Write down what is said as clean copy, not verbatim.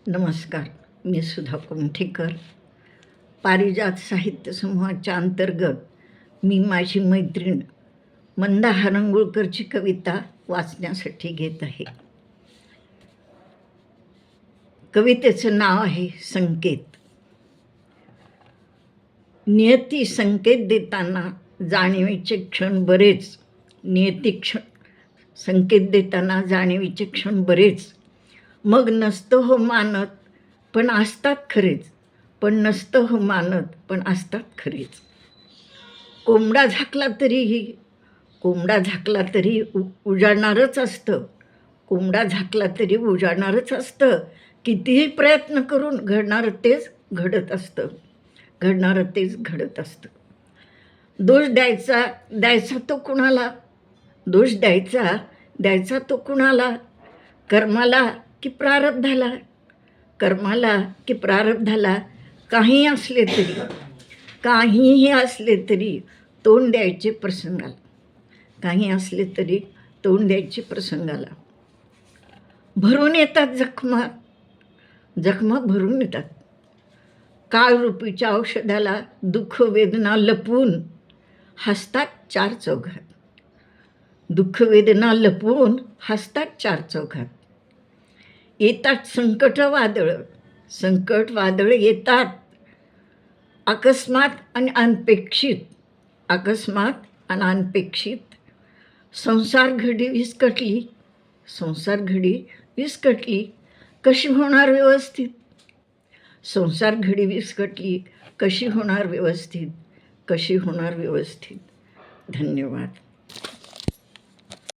नमस्कार. मी सुधा कुमठेकर. पारिजात साहित्य समूहाच्या अंतर्गत मी माझी मैत्रीण मंदा हरंगुळकरची कविता वाचण्यासाठी घेत आहे. कवितेचं नाव आहे संकेत. नियती संकेत देताना जाणीवेचे क्षण बरेच, संकेत देताना जाणीवेचे क्षण बरेच. मग नसतं हो मानत पण असतात खरेच, पण नसतं हो मानत पण असतात खरेच. कोंबडा झाकला तरी उजाडणारच असतं. कोंबडा झाकला तरी उजाडणारच असतं. कितीही प्रयत्न करून घडणारं तेच घडत असतं. दोष द्यायचा तो कुणाला? दोष द्यायचा तो कुणाला? कर्माला की प्रारब्धाला? काहीही असले तरी तोंड द्यायचे प्रसंगाला. भरून येतात जखमा भरून येतात. काळरूपीच्या औषधाला दुःख वेदना लपवून हसतात चार चौघात. येतात संकट वादळ येतात अकस्मात आणि अनपेक्षित. संसार घडी विस्कटली कशी होणार व्यवस्थित. धन्यवाद.